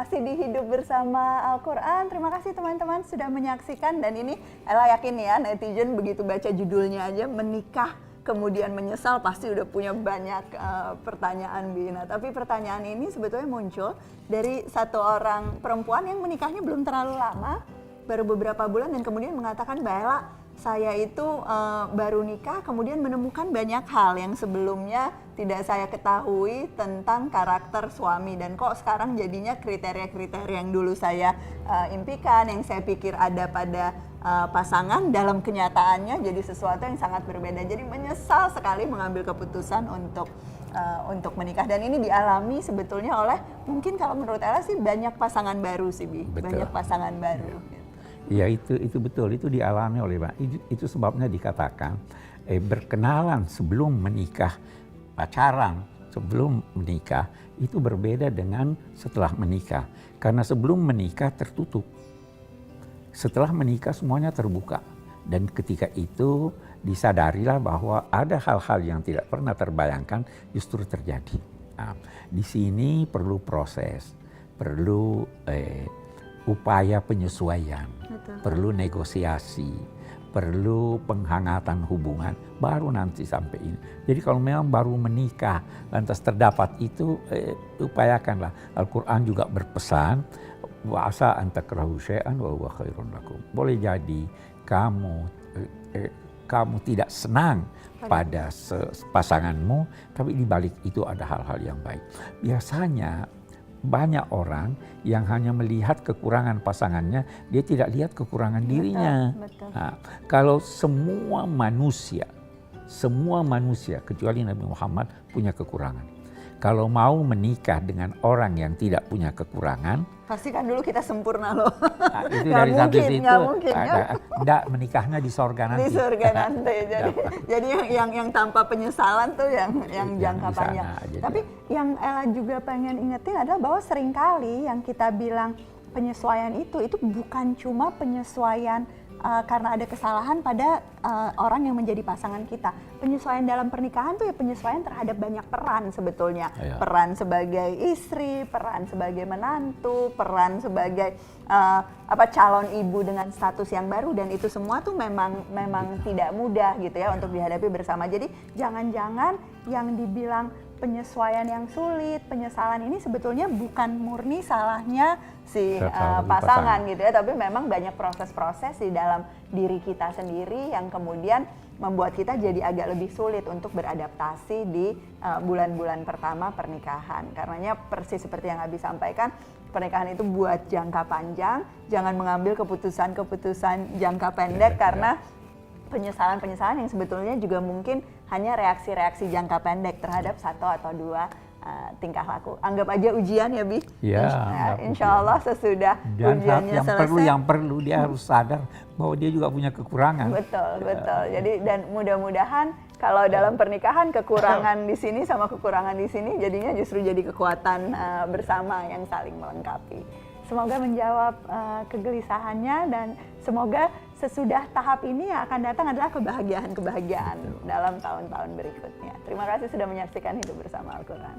Masih di Hidup Bersama Al-Quran. Terima kasih teman-teman sudah menyaksikan. Dan ini Ella yakin ya, netizen begitu baca judulnya aja, menikah kemudian menyesal, pasti udah punya banyak pertanyaan, Bi. Nah, tapi pertanyaan ini sebetulnya muncul dari satu orang perempuan yang menikahnya belum terlalu lama, baru beberapa bulan, dan kemudian mengatakan, Mbak Ella, saya itu baru nikah kemudian menemukan banyak hal yang sebelumnya tidak saya ketahui tentang karakter suami, dan kok sekarang jadinya kriteria-kriteria yang dulu saya impikan, yang saya pikir ada pada pasangan, dalam kenyataannya jadi sesuatu yang sangat berbeda. Jadi menyesal sekali mengambil keputusan untuk menikah, dan ini dialami sebetulnya oleh, mungkin kalau menurut Ella sih banyak pasangan baru sih, Bi. Banyak pasangan baru. Ya, itu betul, itu dialami oleh itu sebabnya dikatakan berkenalan sebelum menikah, pacaran sebelum menikah itu berbeda dengan setelah menikah. Karena sebelum menikah tertutup, setelah menikah semuanya terbuka, dan ketika itu disadarilah bahwa ada hal-hal yang tidak pernah terbayangkan justru terjadi. Nah, di sini perlu proses, perlu upaya penyesuaian, perlu negosiasi, perlu penghangatan hubungan, baru nanti sampai ini. Jadi kalau memang baru menikah lantas terdapat itu, upayakanlah. Al-Quran juga berpesan, wa asa an takrahu syai'an wa huwa khairun lakum. Boleh jadi kamu tidak senang pada pasanganmu, tapi di balik itu ada hal-hal yang baik. Biasanya banyak orang yang hanya melihat kekurangan pasangannya, dia tidak lihat kekurangan dirinya. Betul. Nah, kalau semua manusia kecuali Nabi Muhammad punya kekurangan. Kalau mau menikah dengan orang yang tidak punya kekurangan, pastikan dulu kita sempurna loh. Nah, itu dari satu situ. Nggak mungkin. Enggak, menikahnya di sorga nanti. Di surga nanti. Jadi yang tanpa penyesalan tuh yang jangka panjang. Tapi yang Ella juga pengen ingetin adalah bahwa seringkali yang kita bilang penyesuaian itu bukan cuma penyesuaian karena ada kesalahan pada orang yang menjadi pasangan kita. Penyesuaian dalam pernikahan tuh ya penyesuaian terhadap banyak peran sebetulnya. Iya. Peran sebagai istri, peran sebagai menantu, peran sebagai calon ibu dengan status yang baru, dan itu semua tuh memang tidak mudah gitu ya untuk dihadapi bersama. Jadi jangan-jangan yang dibilang penyesuaian yang sulit, penyesalan ini sebetulnya bukan murni salahnya si pasangan gitu ya, tapi memang banyak proses-proses di dalam diri kita sendiri yang kemudian membuat kita jadi agak lebih sulit untuk beradaptasi di bulan-bulan pertama pernikahan. Karenanya persis seperti yang Abi sampaikan, pernikahan itu buat jangka panjang, jangan mengambil keputusan jangka pendek karena penyesalan-penyesalan yang sebetulnya juga mungkin hanya reaksi-reaksi jangka pendek terhadap satu atau dua tingkah laku. Anggap aja ujian ya, Bi. Ya, insya Allah sesudah dan ujiannya selesai. yang perlu dia harus sadar bahwa dia juga punya kekurangan. Betul. Jadi dan mudah-mudahan kalau dalam pernikahan kekurangan di sini sama kekurangan di sini jadinya justru jadi kekuatan bersama yang saling melengkapi. Semoga menjawab kegelisahannya, dan semoga sesudah tahap ini yang akan datang adalah kebahagiaan dalam tahun-tahun berikutnya. Terima kasih sudah menyaksikan Hidup Bersama Al-Quran.